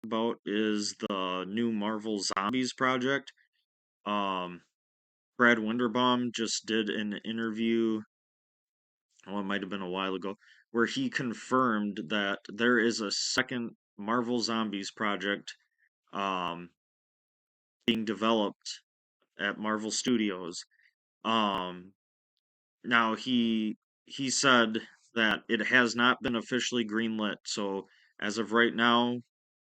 about is the new Marvel Zombies project. Um, Brad Winderbaum just did an interview, well, it might have been a while ago, where he confirmed that there is a second Marvel Zombies project um, being developed at Marvel Studios. Um, Now he said that it has not been officially greenlit, so as of right now,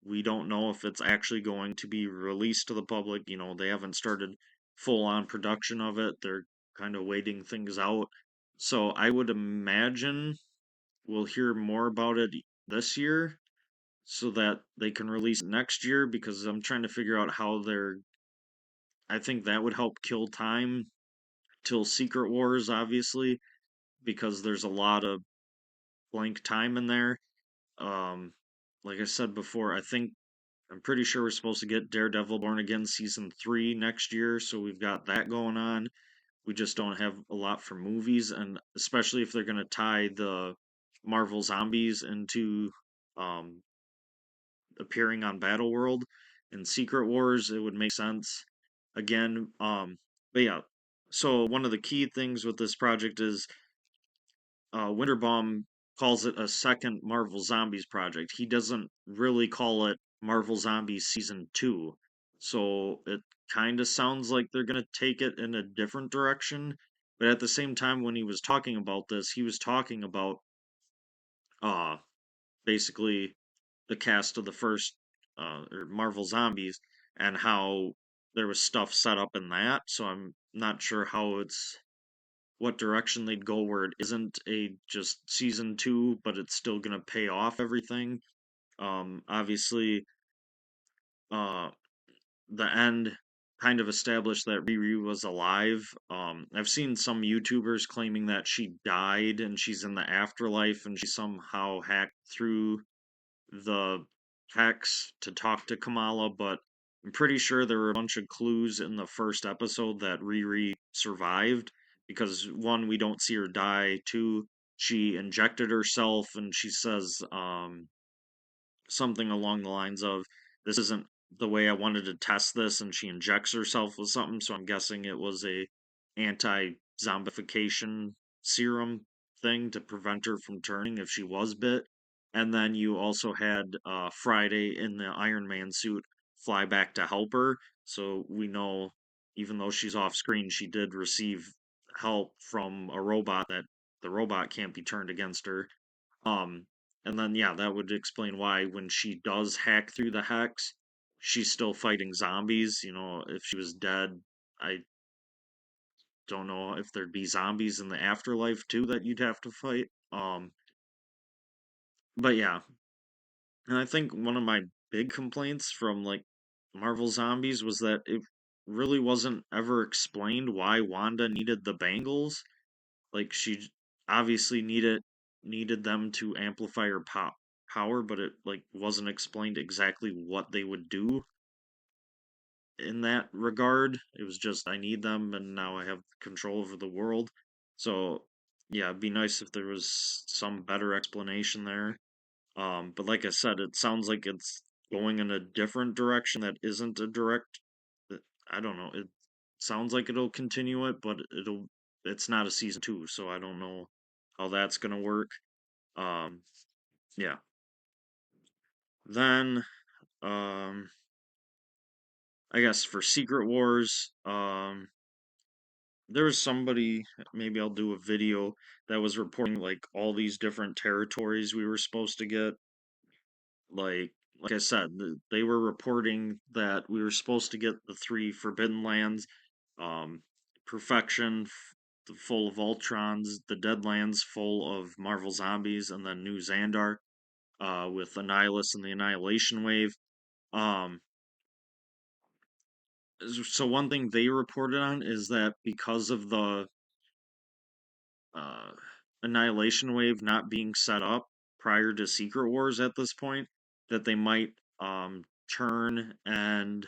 we don't know if it's actually going to be released to the public. They haven't started full on production of it. They're kind of waiting things out. So I would imagine we'll hear more about it this year so that they can release it next year because I'm trying to figure out how I think that would help kill time till Secret Wars, obviously, because there's a lot of blank time in there. Um, like I said before, I'm pretty sure we're supposed to get Daredevil Born Again season 3 next year, so we've got that going on. We just don't have a lot for movies, and especially if they're going to tie the Marvel Zombies into um, appearing on Battle World and Secret Wars, it would make sense again. But yeah, so one of the key things with this project is Winterbaum calls it a second Marvel Zombies project. He doesn't really call it Marvel Zombies Season 2. So it kind of sounds like they're going to take it in a different direction. But at the same time, when he was talking about this, he was talking about uh, basically the cast of the first or Marvel Zombies and how there was stuff set up in that. So I'm not sure what direction they'd go where it isn't a just season 2, but it's still gonna pay off everything. Obviously, uh, the end kind of established that Riri was alive. I've seen some YouTubers claiming that she died and she's in the afterlife and she somehow hacked through the hex to talk to Kamala, but I'm pretty sure there were a bunch of clues in the first episode that Riri survived because one, we don't see her die. Two, she injected herself and she says something along the lines of, "This isn't the way I wanted to test this," and she injects herself with something. So I'm guessing it was a anti-zombification serum thing to prevent her from turning if she was bit. And then you also had Friday in the Iron Man suit fly back to help her. So we know, even though she's off screen, she did receive help from a robot that the robot can't be turned against her. Um, and then yeah, that would explain why when she does hack through the hex, she's still fighting zombies. If she was dead, I don't know if there'd be zombies in the afterlife too that you'd have to fight. But yeah, and I think one of my big complaints from like Marvel Zombies was that it really wasn't ever explained why Wanda needed the bangles. Like she obviously needed them to amplify her power, but it like wasn't explained exactly what they would do in that regard. It was just I need them and now I have control over the world. So yeah, it'd be nice if there was some better explanation there. But like I said, it sounds like it's going in a different direction that isn't a direct. I don't know. It sounds like it'll continue it, but it's not a season 2, so I don't know how that's gonna work. Um, yeah. Then, um, I guess for Secret Wars, there was somebody, maybe I'll do a video that was reporting like all these different territories we were supposed to get. Like I said, they were reporting that we were supposed to get the 3 Forbidden Lands, Perfection, full of Ultrons, the Deadlands full of Marvel Zombies, and then New Xandar, with Annihilus and the Annihilation Wave. Um, so one thing they reported on is that because of the uh, Annihilation Wave not being set up prior to Secret Wars at this point, that they might turn and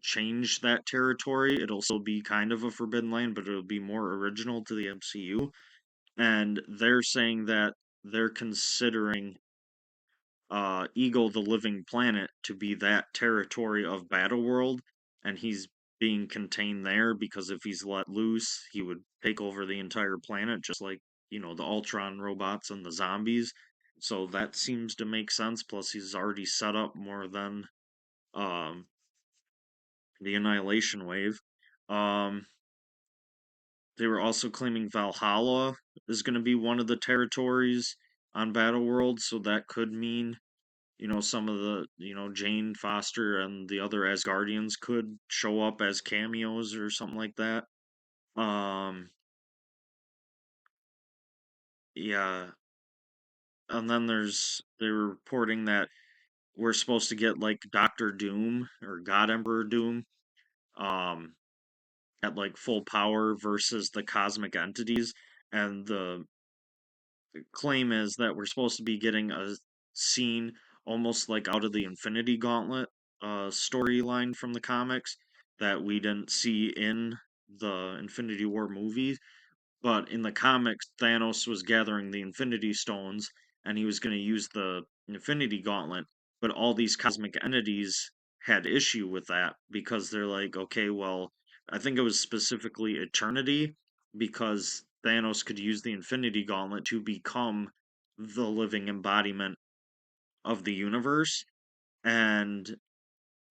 change that territory. It'll still be kind of a Forbidden Land, but it'll be more original to the MCU. And they're saying that they're considering Ego the Living Planet to be that territory of Battleworld, and he's being contained there because if he's let loose, he would take over the entire planet, just like, the Ultron robots and the zombies. So that seems to make sense. Plus, he's already set up more than um, the Annihilation Wave. Um, they were also claiming Valhalla is going to be one of the territories on Battleworld, so that could mean some of the, Jane Foster and the other Asgardians could show up as cameos or something like that. Um, yeah. And then they're reporting that we're supposed to get like Doctor Doom or God Emperor Doom, um, at like full power versus the cosmic entities. And the claim is that we're supposed to be getting a scene almost like out of the Infinity Gauntlet storyline from the comics that we didn't see in the Infinity War movie. But in the comics, Thanos was gathering the Infinity Stones and he was going to use the Infinity Gauntlet. But all these cosmic entities had issue with that because they're like, okay, well, I think it was specifically Eternity because Thanos could use the Infinity Gauntlet to become the living embodiment of the universe. And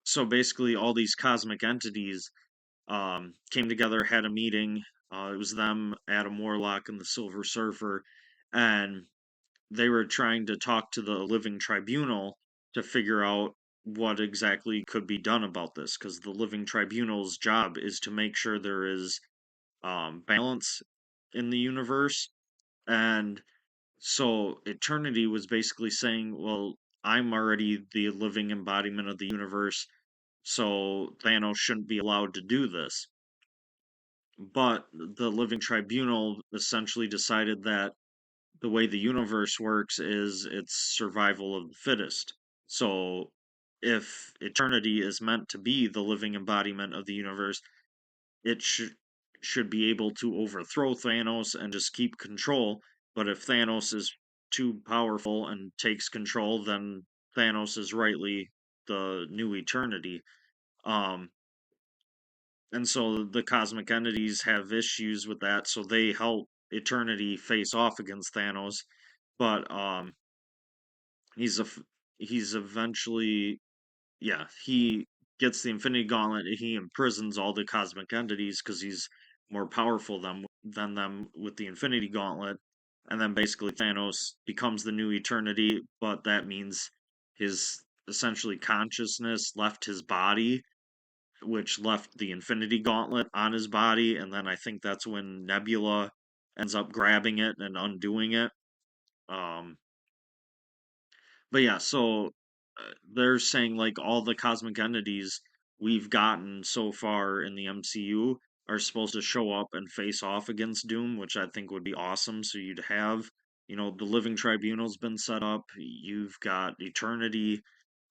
so basically, all these cosmic entities came together, had a meeting. It was them, Adam Warlock, and the Silver Surfer, and they were trying to talk to the Living Tribunal to figure out what exactly could be done about this. Because the Living Tribunal's job is to make sure there is balance in the universe, and so Eternity was basically saying, well, I'm already the living embodiment of the universe, so Thanos shouldn't be allowed to do this. But the Living Tribunal essentially decided that the way the universe works is it's survival of the fittest. So if Eternity is meant to be the living embodiment of the universe, it should be able to overthrow Thanos and just keep control. But if Thanos is too powerful and takes control, then Thanos is rightly the new Eternity. Um, and so the cosmic entities have issues with that, so they help Eternity face off against Thanos. But he's a he's eventually, yeah, he gets the Infinity Gauntlet and he imprisons all the cosmic entities because he's more powerful than them with the Infinity Gauntlet. And then basically Thanos becomes the new Eternity, but that means his essentially consciousness left his body, which left the Infinity Gauntlet on his body. And then I think that's when Nebula ends up grabbing it and undoing it. Um, but yeah, so they're saying like all the cosmic entities we've gotten so far in the MCU are supposed to show up and face off against Doom, which I think would be awesome. So you'd have, the Living Tribunal's been set up. You've got Eternity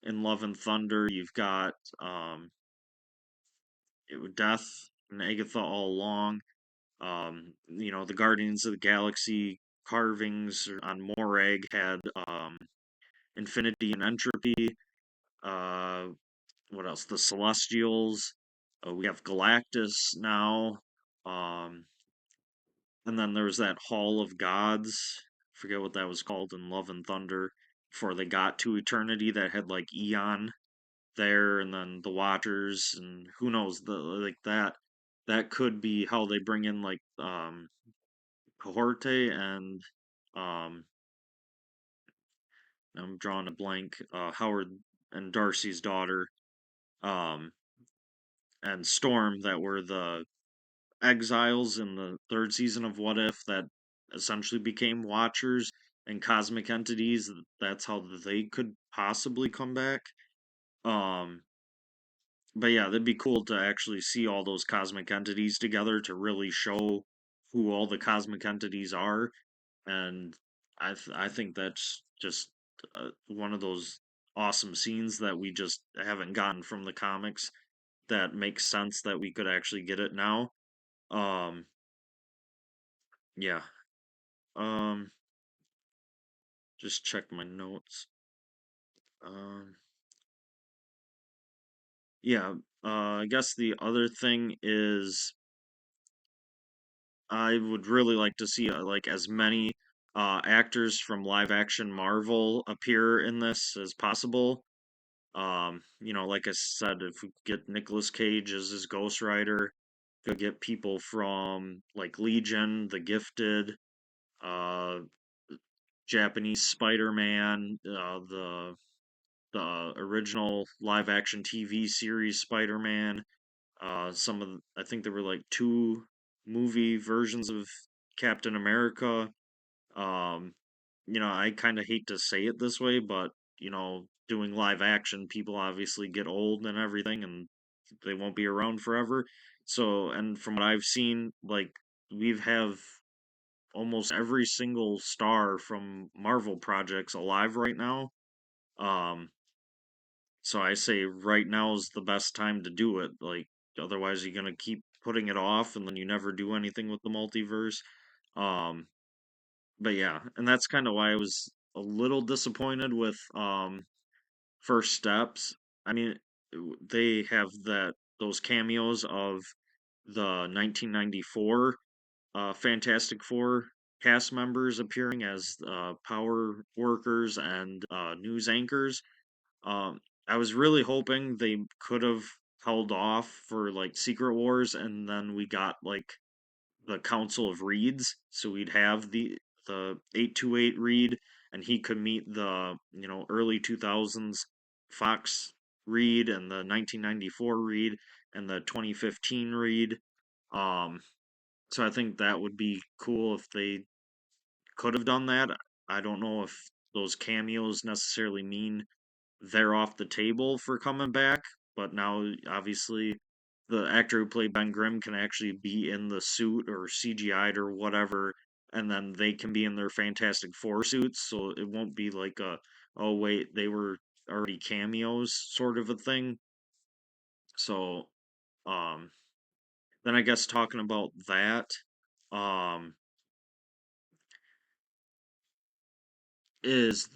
in Love and Thunder. You've got Death and Agatha all along. The Guardians of the Galaxy carvings on Morag had Infinity and Entropy. Uh, what else? The Celestials. We have Galactus now. Um, and then there was that Hall of Gods. Forget what that was called in Love and Thunder. Before they got to Eternity, that had like Eon there, and then the Watchers, and who knows, the like that. That could be how they bring in like Cohorte and um, I'm drawing a blank. Howard and Darcy's daughter. Um, and Storm that were the exiles in the third season of What If that essentially became Watchers and cosmic entities. That's how they could possibly come back. Um, but yeah, that'd be cool to actually see all those cosmic entities together to really show who all the cosmic entities are. And I think that's just one of those awesome scenes that we just haven't gotten from the comics that makes sense that we could actually get it now. Um, yeah. Um, just check my notes. Um, yeah, I guess the other thing is I would really like to see like as many actors from live action Marvel appear in this as possible. Like I said, if we get Nicolas Cage as his Ghost Rider, could get people from like Legion, The Gifted, uh, Japanese Spider-Man, the original live action TV series Spider-Man. I think there were like two movie versions of Captain America. Um, I kind of hate to say it this way, but doing live action, people obviously get old and everything, and they won't be around forever. So, and from what I've seen, like we have almost every single star from Marvel projects alive right now. Um, so I say right now is the best time to do it. Like otherwise you're gonna keep putting it off and then you never do anything with the multiverse. Um, but yeah, and that's kind of why I was a little disappointed with First Steps. I mean, they have those cameos of the 1994 Fantastic Four cast members appearing as power workers and news anchors. I was really hoping they could have held off for like Secret Wars, and then we got like the Council of Reeds, so we'd have the 828 Reed, and he could meet the early 2000s Fox Reed and the 1994 Reed and the 2015 Reed. Um, so I think that would be cool if they could have done that. I don't know if those cameos necessarily mean they're off the table for coming back, but now obviously the actor who played Ben Grimm can actually be in the suit or CGI'd or whatever, and then they can be in their Fantastic Four suits, so it won't be like oh wait, they were already cameos sort of a thing. So, um, then I guess talking about that, um, is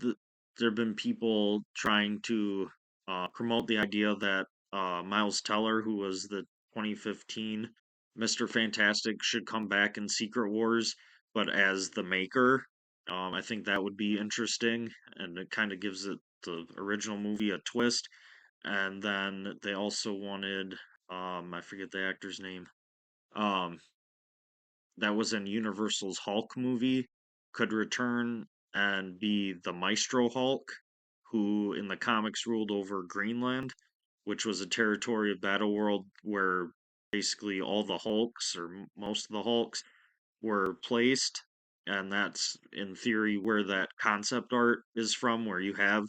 there have been people trying to promote the idea that Miles Teller, who was the 2015 Mr. Fantastic, should come back in Secret Wars, but as the Maker. I think that would be interesting, and it kind of gives it the original movie a twist. And then they also wanted, I forget the actor's name. Um, that was in Universal's Hulk movie could return and be the Maestro Hulk, who in the comics ruled over Greenland, which was a territory of Battleworld where basically all the Hulks, or most of the Hulks, were placed. And that's in theory where that concept art is from, where you have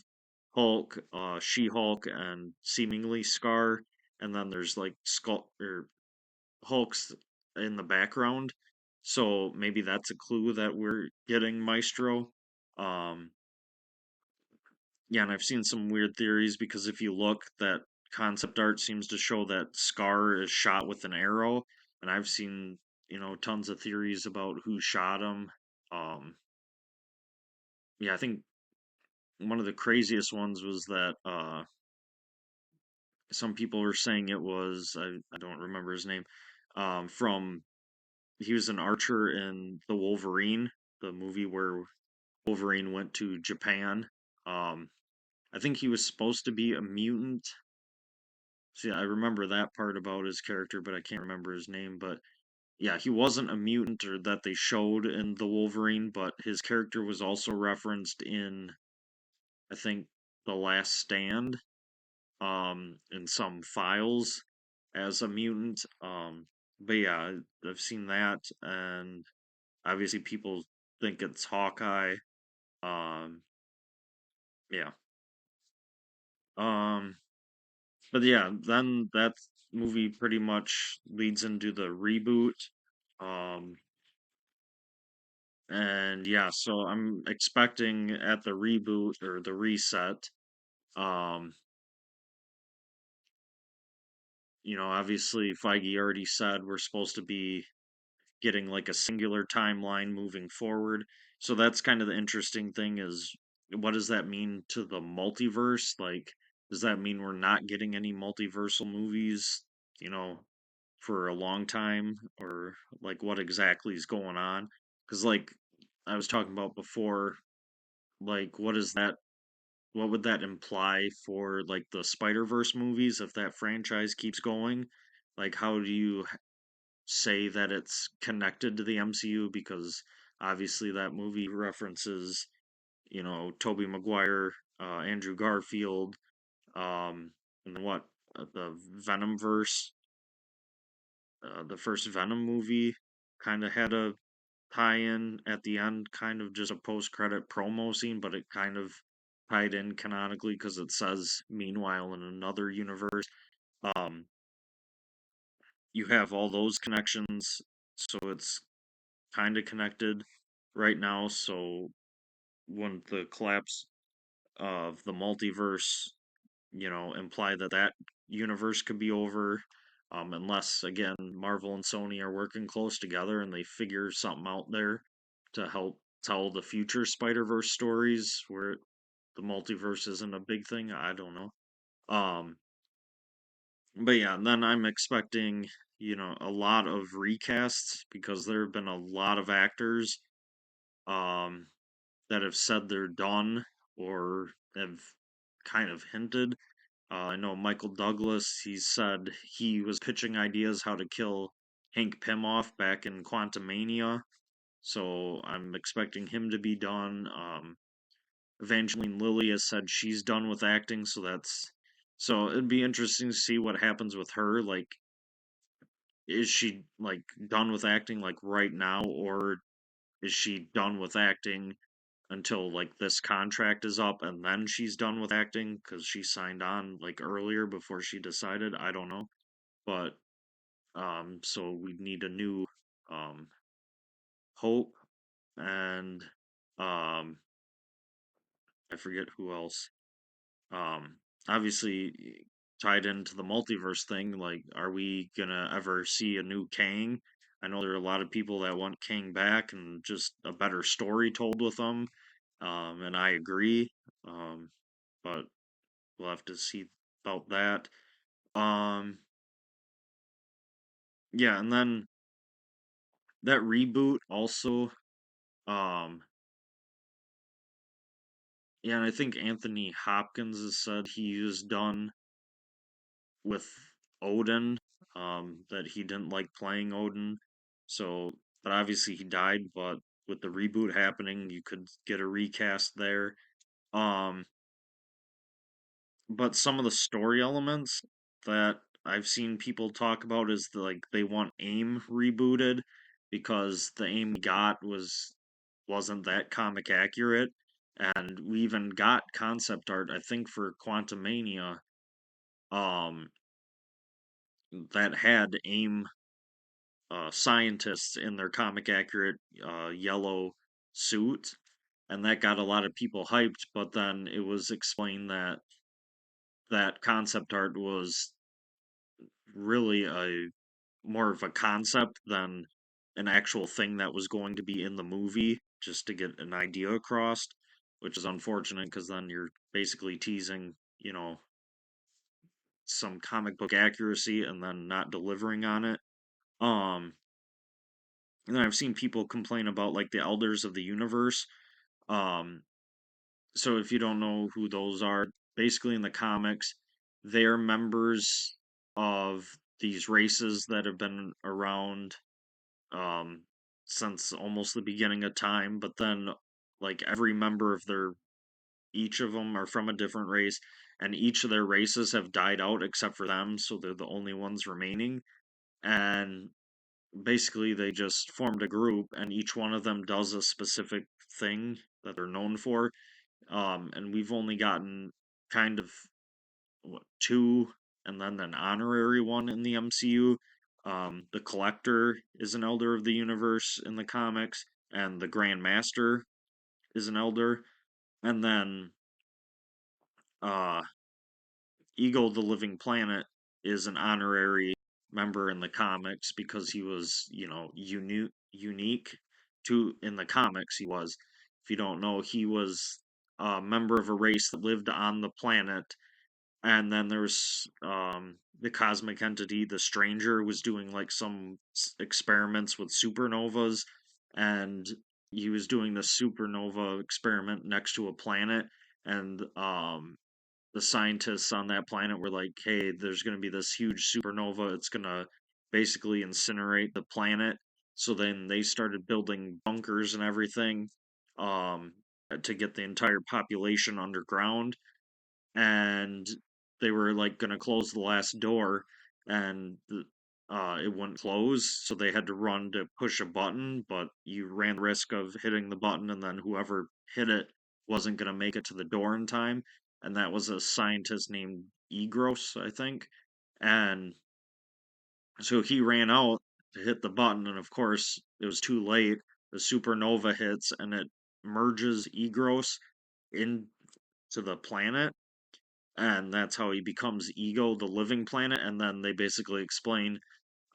Hulk, She Hulk, and seemingly Scar, and then there's like Skull or Hulk's in the background. So maybe that's a clue that we're getting Maestro. Um, yeah, and I've seen some weird theories because if you look, that concept art seems to show that Scar is shot with an arrow, and I've seen tons of theories about who shot him. Um, yeah, I think one of the craziest ones was that some people were saying it was I don't remember his name from he was an archer in the Wolverine, the movie where Wolverine went to Japan. Um, I think he was supposed to be a mutant. See, I remember that part about his character, but I can't remember his name. But yeah, he wasn't a mutant or that they showed in the Wolverine, but his character was also referenced in, I think, The Last Stand, in some files as a mutant. But yeah, I've seen that, and obviously people think it's Hawkeye. Um, yeah. Um, but yeah, then that movie pretty much leads into the reboot. Um, and yeah, so I'm expecting at the reboot or the reset, um, obviously Feige already said we're supposed to be getting like a singular timeline moving forward. So that's kind of the interesting thing is what does that mean to the multiverse? Like, does that mean we're not getting any multiversal movies, you know, for a long time? Or, like, what exactly is going on? Because, like, I was talking about before, like, what would that imply for, like, the Spider-Verse movies if that franchise keeps going? Like, how do you say that it's connected to the MCU? Because obviously that movie references, Tobey Maguire, Andrew Garfield, and then what, the Venom verse, the first Venom movie kind of had a tie-in at the end, kind of just a post-credit promo scene, but it kind of tied in canonically because it says "Meanwhile in another universe." Um, you have all those connections, so it's kind of connected right now. So when the collapse of the multiverse, imply that that universe could be over, unless again Marvel and Sony are working close together and they figure something out there to help tell the future Spider-Verse stories where the multiverse isn't a big thing. I don't know. Um, but yeah, and then I'm expecting, a lot of recasts because there have been a lot of actors um that have said they're done or have kind of hinted. I know Michael Douglas, he said he was pitching ideas how to kill Hank Pym off back in Quantumania. So I'm expecting him to be done. Evangeline Lilly has said she's done with acting, so it'd be interesting to see what happens with her. Like, is she like done with acting like right now, or is she done with acting until like this contract is up and then she's done with acting because she signed on like earlier before she decided? I don't know. But so we need a new um Hope, and um I forget who else. Um Obviously tied into the multiverse thing, like, are we gonna ever see a new Kang? I know there are a lot of people that want Kang back and just a better story told with them. And I agree. But we'll have to see about that. Um, yeah, and then that reboot also. Um, yeah, and I think Anthony Hopkins has said he is done with Odin. That he didn't like playing Odin. So, but obviously he died. But with the reboot happening, you could get a recast there. Um, but some of the story elements that I've seen people talk about is like they want AIM rebooted because the AIM we got wasn't that comic accurate, and we even got concept art I think for Quantumania um that had AIM scientists in their comic accurate yellow suit, and that got a lot of people hyped. But then it was explained that that concept art was really a more of a concept than an actual thing that was going to be in the movie, just to get an idea across, which is unfortunate because then you're basically teasing, some comic book accuracy and then not delivering on it. Um, and then I've seen people complain about like the Elders of the Universe. Um, so if you don't know who those are, basically in the comics, they're members of these races that have been around um, since almost the beginning of time. But then, like, every member of each of them are from a different race, and each of their races have died out except for them, so they're the only ones remaining. And basically, they just formed a group, and each one of them does a specific thing that they're known for. And we've only gotten kind of what, two, and then an honorary one in the MCU. The Collector is an Elder of the Universe in the comics, and the Grand Master is an Elder. And then uh, Ego the Living Planet is an honorary member in the comics because he was, unique to in the comics. He was. If you don't know, he was a member of a race that lived on the planet, and then there's the cosmic entity, the stranger, was doing like some experiments with supernovas, and he was doing the supernova experiment next to a planet, and the scientists on that planet were like, hey, there's going to be this huge supernova, it's going to basically incinerate the planet. So then they started building bunkers and everything, um to get the entire population underground, and they were like going to close the last door, and it wouldn't close, so they had to run to push a button, but you ran the risk of hitting the button and then whoever hit it wasn't going to make it to the door in time, and that was a scientist named Egros, I think. And so he ran out to hit the button, and of course it was too late. The supernova hits and it merges Egros into the planet, and that's how he becomes Ego, the living planet. And then they basically explain,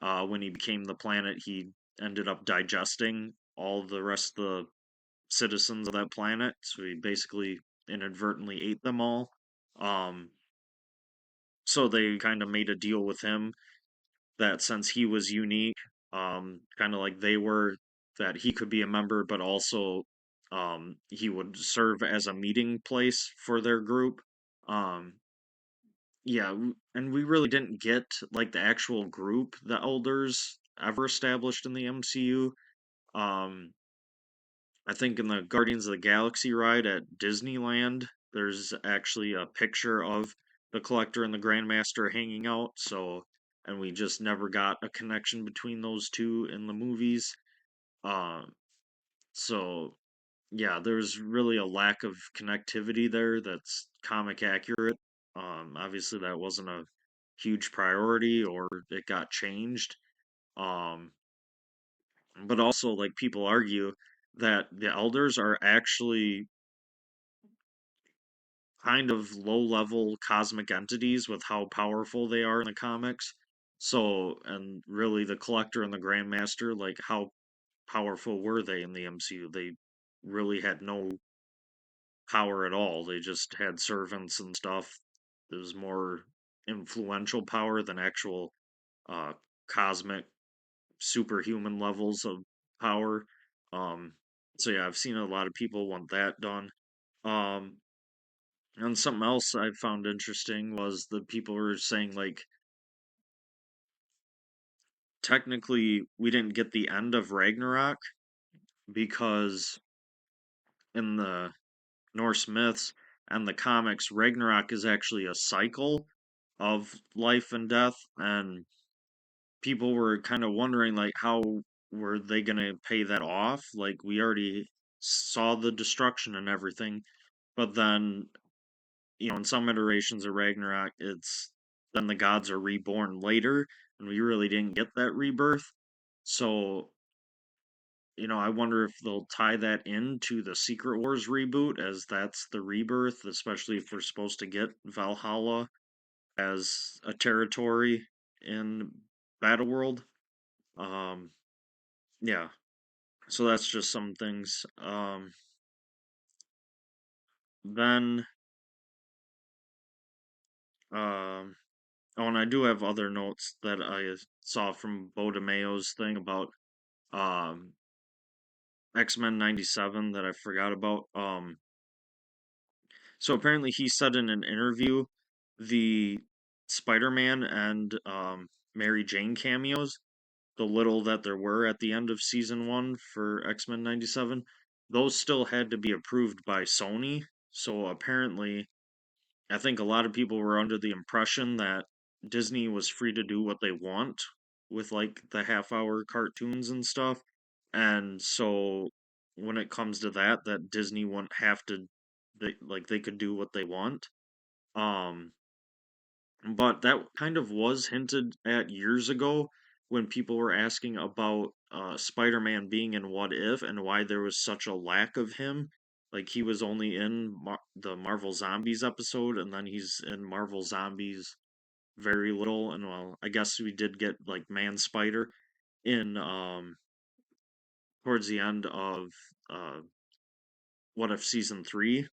when he became the planet, he ended up digesting all the rest of the citizens of that planet. So he basically inadvertently ate them all. Um, so they kind of made a deal with him that since he was unique, kind of like they were, that he could be a member, but also he would serve as a meeting place for their group. Um, Yeah, and we really didn't get like the actual group, the Elders, ever established in the MCU. Um, I think in the Guardians of the Galaxy ride at Disneyland, there's actually a picture of the Collector and the Grandmaster hanging out. So, and we just never got a connection between those two in the movies. Um, so yeah, there's really a lack of connectivity there that's comic accurate. Obviously, that wasn't a huge priority, or it got changed. Um, but also, like, people argue that the elders are actually kind of low level cosmic entities with how powerful they are in the comics. So, and really, the Collector and the Grandmaster, like, how powerful were they in the MCU? They really had no power at all. They just had servants and stuff. It was more influential power than actual uh, cosmic superhuman levels of power. Um, so yeah, I've seen a lot of people want that done. Um, and something else I found interesting was the people were saying like technically we didn't get the end of Ragnarok because in the Norse myths and the comics, Ragnarok is actually a cycle of life and death, and people were kind of wondering like how were they going to pay that off? Like we already saw the destruction and everything, but then in some iterations of Ragnarok, it's then the gods are reborn later, and we really didn't get that rebirth. So I wonder if they'll tie that into the Secret Wars reboot, as that's the rebirth, especially if we're supposed to get Valhalla as a territory in Battleworld. Um, yeah, so that's just some things. Then, um, oh, and I do have other notes that I saw from Bo DeMayo's thing about um X-Men 97 that I forgot about. So apparently he said in an interview the Spider-Man and Mary Jane cameos, the little that there were at the end of season 1 for X-Men 97, those still had to be approved by Sony. So apparently I think a lot of people were under the impression that Disney was free to do what they want with like the half-hour cartoons and stuff. And so when it comes to that Disney wouldn't have to, they could do what they want. Um but that kind of was hinted at years ago when people were asking about Spider-Man being in What If and why there was such a lack of him. Like he was only in the Marvel Zombies episode, and then he's in Marvel Zombies very little. And well, I guess we did get like Man Spider in towards the end of uh What If season 3.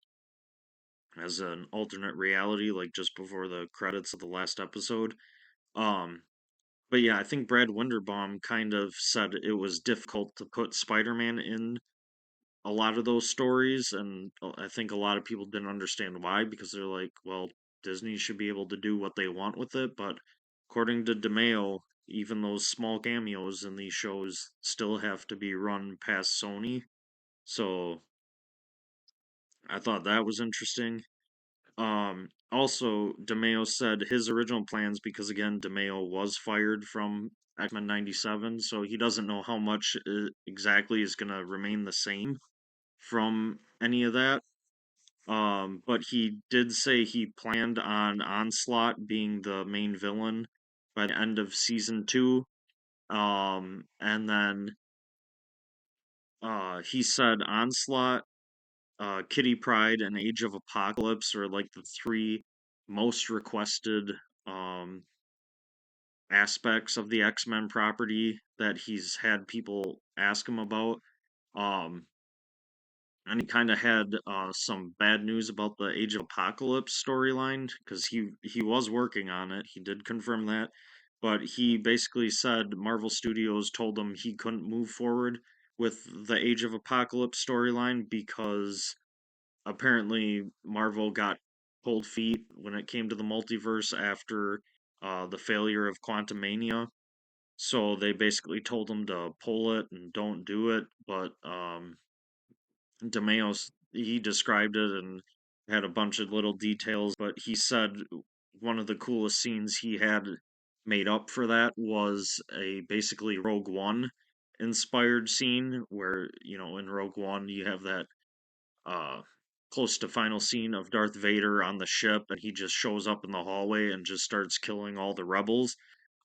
as an alternate reality, like just before the credits of the last episode. Um, but yeah, I think Brad Winderbaum kind of said it was difficult to put Spider-Man in a lot of those stories, and I think a lot of people didn't understand why because they're like, well, Disney should be able to do what they want with it, but according to DeMeo, even those small cameos in these shows still have to be run past Sony. So I thought that was interesting. Also, DeMeo said his original plans, because again, DeMeo was fired from X-Men 97, so he doesn't know how much exactly is going to remain the same from any of that. But he did say he planned on Onslaught being the main villain by the end of season two. And then he said Onslaught, Kitty Pryde, and Age of Apocalypse are like the three most requested um aspects of the X-Men property that he's had people ask him about. Um, and he kind of had some bad news about the Age of Apocalypse storyline because he was working on it. He did confirm that, but he basically said Marvel Studios told him he couldn't move forward with the Age of Apocalypse storyline because apparently Marvel got cold feet when it came to the multiverse after the failure of Quantumania. So they basically told him to pull it and don't do it, but DeMeos he described it and had a bunch of little details, but he said one of the coolest scenes he had made up for that was a basically Rogue One inspired scene where, in Rogue One you have that uh close to final scene of Darth Vader on the ship and he just shows up in the hallway and just starts killing all the rebels.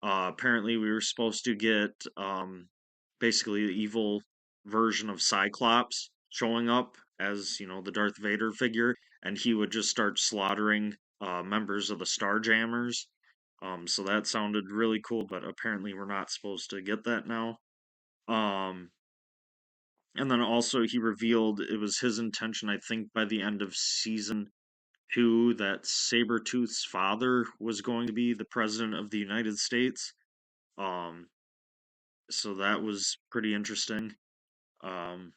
Apparently we were supposed to get basically the evil version of Cyclops showing up as, the Darth Vader figure and he would just start slaughtering members of the Starjammers. So that sounded really cool, but apparently we're not supposed to get that now. Um and then also he revealed it was his intention, I think, by the end of season two, that Sabretooth's father was going to be the president of the United States. Um, so that was pretty interesting. Um,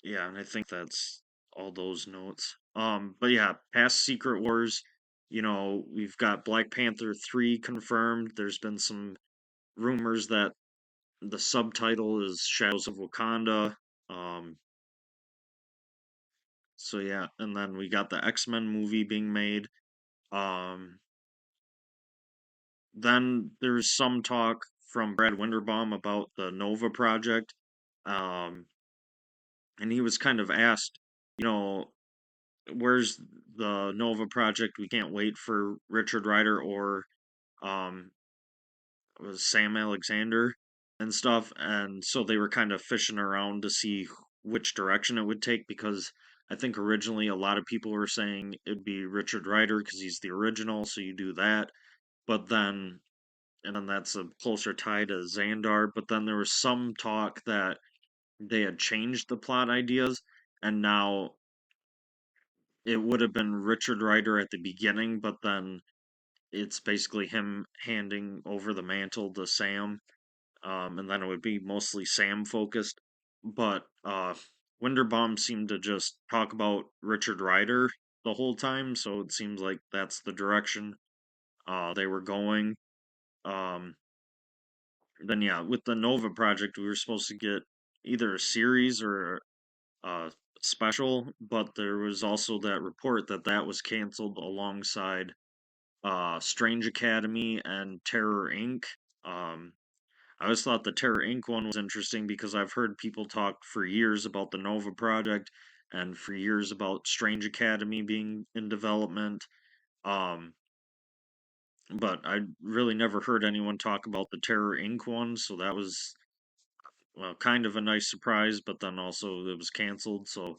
yeah, and I think that's all those notes. But yeah, past Secret Wars, we've got Black Panther 3 confirmed. There's been some rumors that the subtitle is Shadows of Wakanda. Um, So yeah, and then we got the X-Men movie being made. Um, then there's some talk from Brad Winderbaum about the Nova project. Um, and he was kind of asked, you know, where's the Nova project? We can't wait for Richard Rider or um was Sam Alexander and stuff. And so they were kind of fishing around to see which direction it would take because I think originally a lot of people were saying it'd be Richard Rider because he's the original, so you do that. But then, and then that's a closer tie to Xandar. But then there was some talk that they had changed the plot ideas, and now it would have been Richard Rider at the beginning, but then it's basically him handing over the mantle to Sam, and then it would be mostly Sam focused. But Winderbaum seemed to just talk about Richard Rider the whole time, so it seems like that's the direction they were going. Um, then yeah, with the Nova project, we were supposed to get either a series or a special, but there was also that report that that was canceled alongside Strange Academy and Terror Inc. Um, I always thought the Terror Inc. one was interesting because I've heard people talk for years about the Nova project and for years about Strange Academy being in development. Um, but I really never heard anyone talk about the Terror Inc. one, so that was, well, kind of a nice surprise, but then also it was canceled, so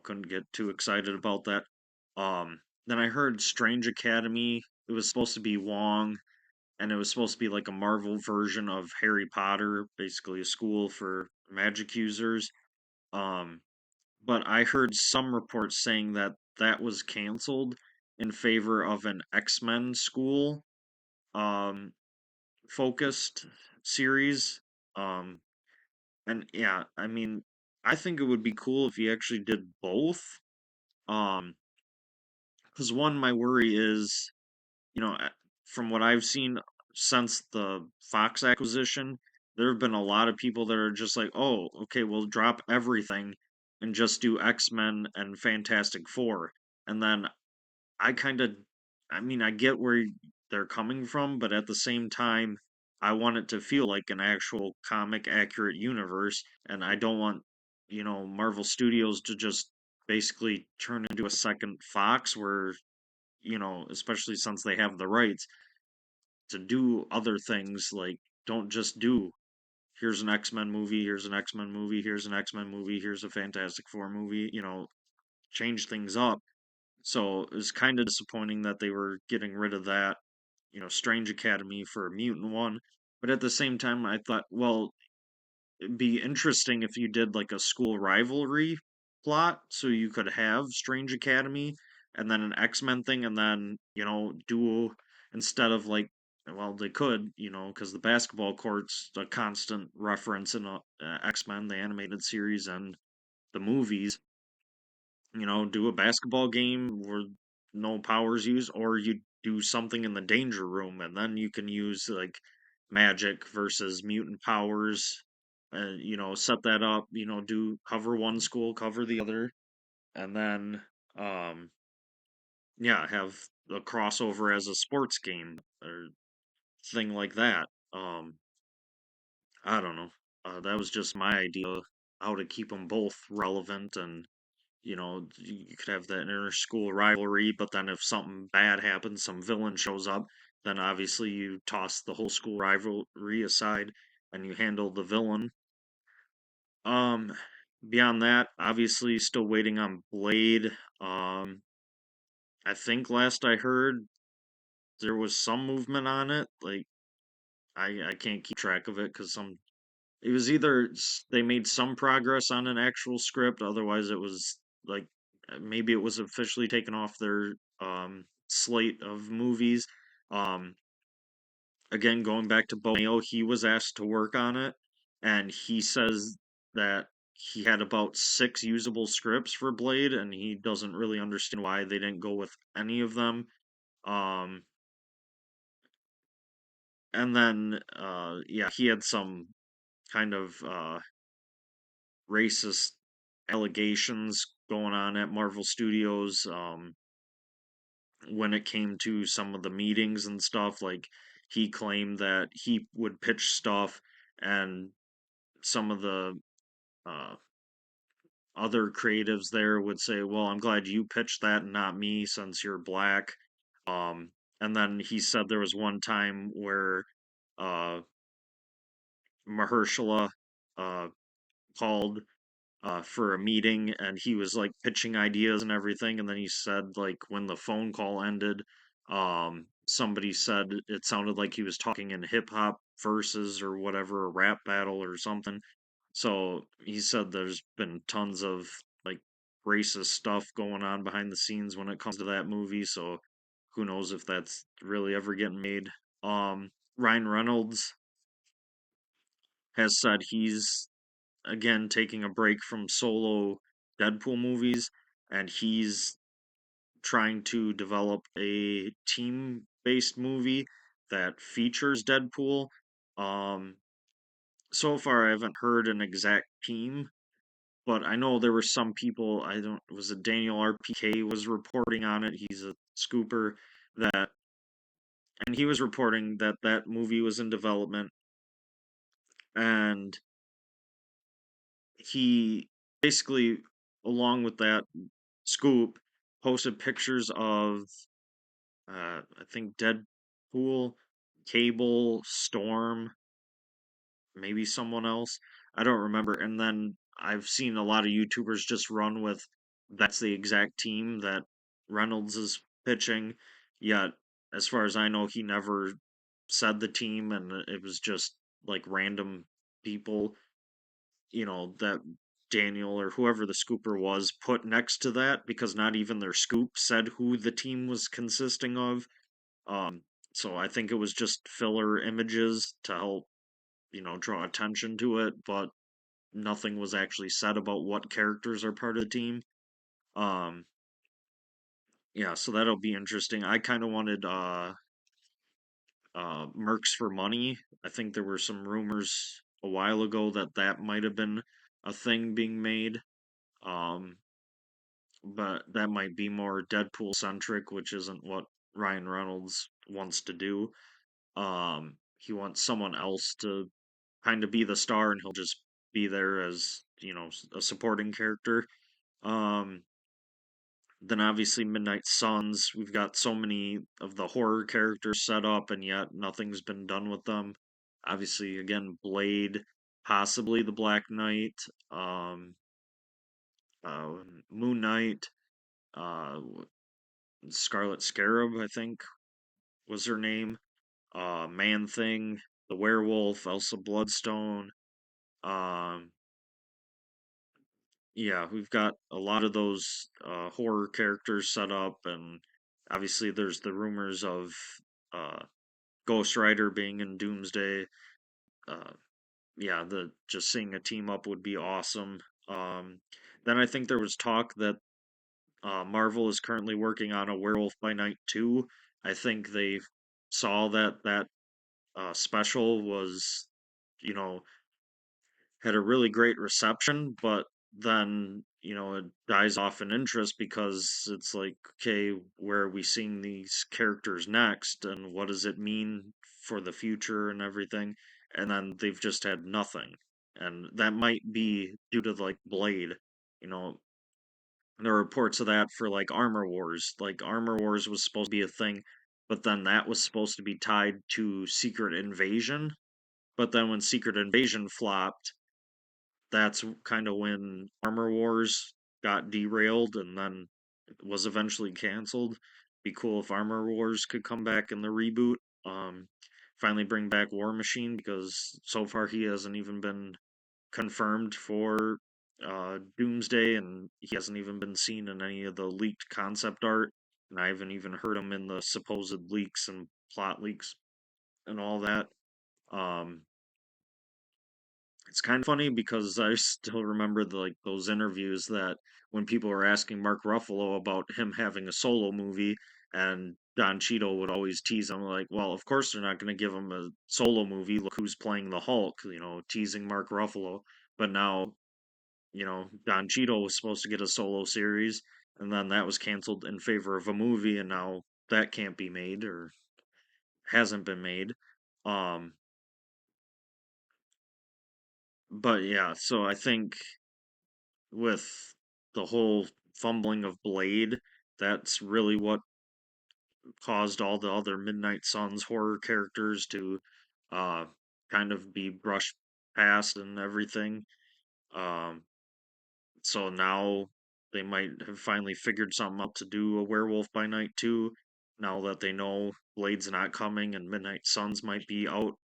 couldn't get too excited about that. Then I heard Strange Academy. It was supposed to be Wong, and it was supposed to be like a Marvel version of Harry Potter, basically a school for magic users. Um, but I heard some reports saying that that was canceled in favor of an X-Men school um focused series. Um and yeah, I mean, I think it would be cool if he actually did both. Um cuz one, my worry is, you know, from what I've seen since the Fox acquisition, there have been a lot of people that are just like, "Oh, okay, we'll drop everything and just do X-Men and Fantastic Four." And then I kind of, I mean, I get where they're coming from, but at the same time, I want it to feel like an actual comic accurate universe, and I don't want, Marvel Studios to just basically turn into a second Fox where, especially since they have the rights to do other things, like don't just do here's an X-Men movie, here's an X-Men movie, here's an X-Men movie, here's a Fantastic Four movie, change things up. So it was kind of disappointing that they were getting rid of that, Strange Academy for Mutant One. But at the same time, I thought, well, it'd be interesting if you did like a school rivalry plot, so you could have Strange Academy and then an X-Men thing, and then, duo instead of like, well, they could, because the basketball court's a constant reference in X-Men, the animated series, and the movies. Do a basketball game where no powers used, or you do something in the danger room, and then you can use like magic versus mutant powers. Set that up. Do cover one school, cover the other, and then um, yeah, have a crossover as a sports game or thing like that. I don't know. That was just my idea how to keep them both relevant, and you could have that inter-school rivalry, but then if something bad happens, some villain shows up, then obviously you toss the whole school rivalry aside and you handle the villain. Um, Beyond that, obviously still waiting on Blade. I think last I heard there was some movement on it. Like I can't keep track of it because it was either they made some progress on an actual script, otherwise it was like maybe it was officially taken off their slate of movies. Um, again, going back to Mayo, he was asked to work on it, and he says that he had about 6 usable scripts for Blade, and he doesn't really understand why they didn't go with any of them. Um, and then, yeah, he had some kind of racist allegations going on at Marvel Studios when it came to some of the meetings and stuff. Like, he claimed that he would pitch stuff, and some of the uh, other creatives there would say, "Well, I'm glad you pitched that and not me since you're black." Um, and then he said there was one time where uh, Mahershala uh, called for a meeting, and he was like pitching ideas and everything, and then he said like when the phone call ended, somebody said it sounded like he was talking in hip hop verses or whatever, a rap battle or something. So he said there's been tons of like racist stuff going on behind the scenes when it comes to that movie, so who knows if that's really ever getting made. Ryan Reynolds has said he's again taking a break from solo Deadpool movies, and he's trying to develop a team based movie that features Deadpool. Um, so far, I haven't heard an exact team, but I know there were some people. I don't, was it Daniel RPK was reporting on it? He's a scooper that, and he was reporting that that movie was in development, and he basically, along with that scoop, posted pictures of I think Deadpool, Cable, Storm, maybe someone else. I don't remember. And then I've seen a lot of YouTubers just run with that's the exact team that Reynolds is pitching. Yet, as far as I know, he never said the team, and it was just like random people, that Daniel or whoever the scooper was put next to that because not even their scoop said who the team was consisting of. Um, so I think it was just filler images to help, draw attention to it, but nothing was actually said about what characters are part of the team. Um, yeah, so that'll be interesting. I kind of wanted Mercs for Money. I think there were some rumors a while ago that that might have been a thing being made. Um, but that might be more Deadpool centric, which isn't what Ryan Reynolds wants to do. He wants someone else to kind of be the star, and he'll just be there as a supporting character. Um, then obviously Midnight Suns. We've got so many of the horror characters set up, and yet nothing's been done with them. Obviously, again, Blade, possibly the Black Knight, um, uh, Moon Knight, uh, Scarlet Scarab, I think was her name. Man Thing, the Werewolf, Elsa Bloodstone. Um, yeah, we've got a lot of those horror characters set up, and obviously there's the rumors of uh, Ghost Rider being in Doomsday. Uh, yeah, the just seeing a team up would be awesome. Then I think there was talk that Marvel is currently working on a Werewolf by Night 2. I think they saw that special was, you know, had a really great reception, but then, it dies off in interest because it's like, okay, where are we seeing these characters next and what does it mean for the future and everything? And then they've just had nothing. And that might be due to like Blade, you know, there are reports of that for like Armor Wars. Like Armor Wars was supposed to be a thing, but then that was supposed to be tied to Secret Invasion. But then when Secret Invasion flopped, that's kind of when Armor Wars got derailed and then was eventually canceled. Be cool if Armor Wars could come back in the reboot. Um, Finally bring back War Machine because so far he hasn't even been confirmed for Doomsday, and he hasn't even been seen in any of the leaked concept art. And I haven't even heard him in the supposed leaks and plot leaks and all that. Um, it's kind of funny because I still remember those interviews that when people were asking Mark Ruffalo about him having a solo movie, and Don Cheadle would always tease him like, "Well, of course they're not going to give him a solo movie. Look who's playing the Hulk," teasing Mark Ruffalo. But now, Don Cheadle was supposed to get a solo series, and then that was canceled in favor of a movie, and now that can't be made or hasn't been made. Um, but yeah, so I think with the whole fumbling of Blade, that's really what caused all the other Midnight Suns horror characters to uh kind of be brushed past and everything. Um so now they might have finally figured something out to do a Werewolf by Night 2 now that they know Blade's not coming and Midnight Suns might be out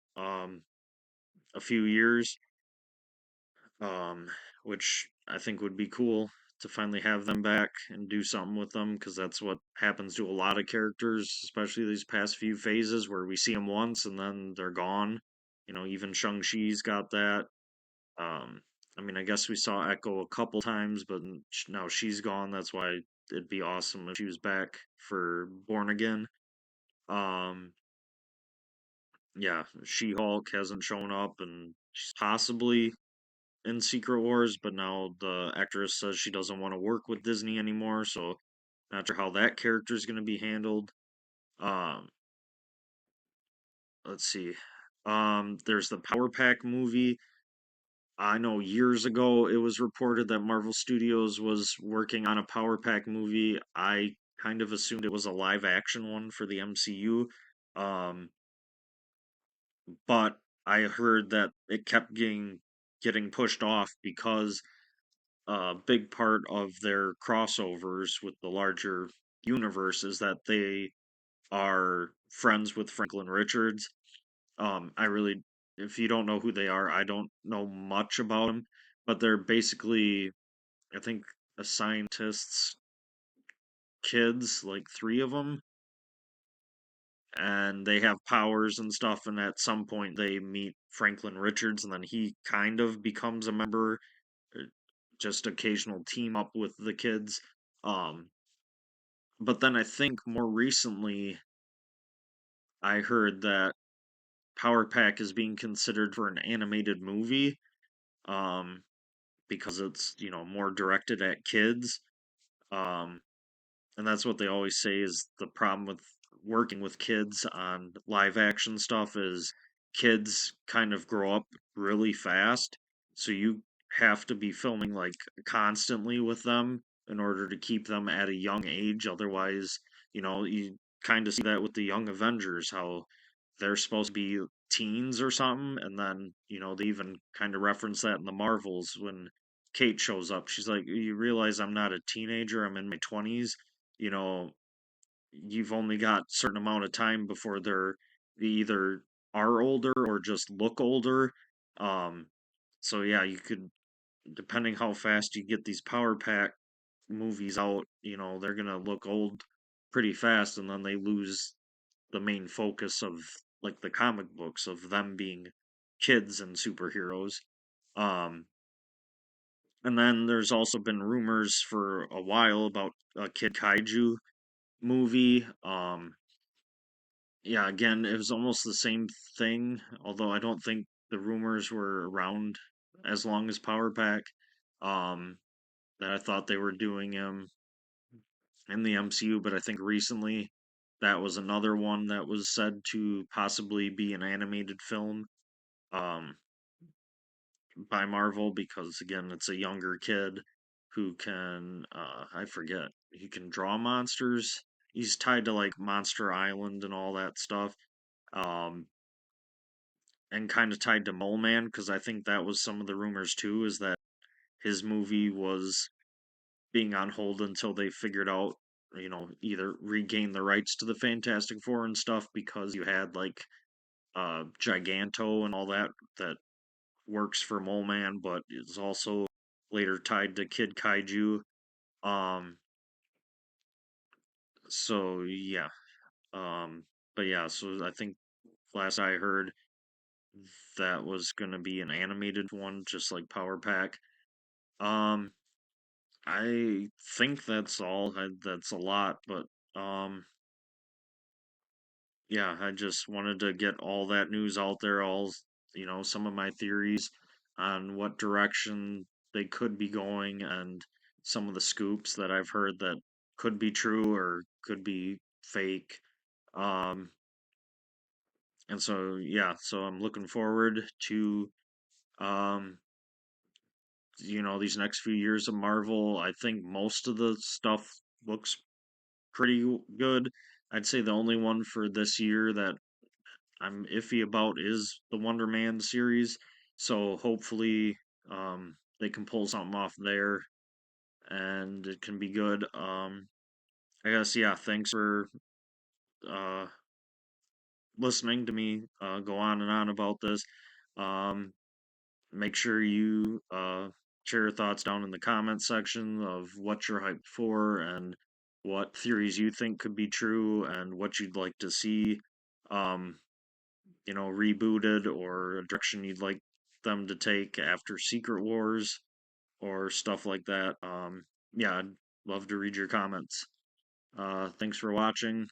a few years. um, which I think would be cool to finally have them back and do something with them because that's what happens to a lot of characters, especially these past few phases where we see them once and then they're gone. Even Shang-Chi's got that. Um, I mean, I guess we saw Echo a couple times, but now she's gone. That's why it'd be awesome if she was back for Born Again. Um, yeah, She-Hulk hasn't shown up, and she's possibly in Secret Wars, but now the actress says she doesn't want to work with Disney anymore, so not sure how that character is going to be handled. Um, let's see. There's the Power Pack movie. I know years ago it was reported that Marvel Studios was working on a Power Pack movie. I kind of assumed it was a live action one for the MCU. Um, but I heard that it kept getting pushed off because a big part of their crossovers with the larger universe is that they are friends with Franklin Richards. I really, if you don't know who they are, I don't know much about them. but they're basically, I think, a scientist's kids, like three of them, and they have powers and stuff. And at some point, they meet Franklin Richards, and then he kind of becomes a member, uh, just occasional team up with the kids. Um, but then I think more recently, I heard that Power Pack is being considered for an animated movie, um, because it's, more directed at kids. Um, and that's what they always say is the problem with working with kids on live action stuff is kids kind of grow up really fast, so you have to be filming like constantly with them in order to keep them at a young age. Otherwise, you kind of see that with the young Avengers, how they're supposed to be teens or something, and then they even kind of reference that in the Marvels when Kate shows up. She's like, you realize I'm not a teenager, I'm in my 20s. you know, you've only got certain amount of time before they either are older or just look older. Um, so yeah, you could, depending how fast you get these Power Pack movies out, they're gonna look old pretty fast, and then they lose the main focus of like the comic books of them being kids and superheroes. Um, and then there's also been rumors for a while about a Kid Kaiju movie. Yeah, again, it was almost the same thing, although I don't think the rumors were around as long as Power Pack. Um, that I thought they were doing him in the MCU, but I think recently that was another one that was said to possibly be an animated film, um, by Marvel, because again, it's a younger kid who can, I forget, he can draw monsters. He's tied to like Monster Island and all that stuff. Um, and kind of tied to Mole Man, because I think that was some of the rumors too, is that his movie was being on hold until they figured out, either regain the rights to the Fantastic Four and stuff, because you had like Giganto and all that works for Mole Man, but is also later tied to Kid Kaiju. Um, so yeah. Um, but yeah, so I think last I heard that was gonna be an animated one, just like Power Pack. Um, I think that's all. That's a lot, but um, yeah, I just wanted to get all that news out there, some of my theories on what direction they could be going, and some of the scoops that I've heard that could be true or could be fake. Um, and so yeah, so I'm looking forward to um, these next few years of Marvel. I think most of the stuff looks pretty good. I'd say the only one for this year that I'm iffy about is the Wonder Man series. So hopefully, they can pull something off there and it can be good. I guess, yeah, thanks for uh, listening to me go on and on about this. Um, Make sure you share your thoughts down in the comments section of what you're hyped for and what theories you think could be true and what you'd like to see. Um, rebooted, or a direction you'd like them to take after Secret Wars or stuff like that. Yeah, I'd love to read your comments. Thanks for watching.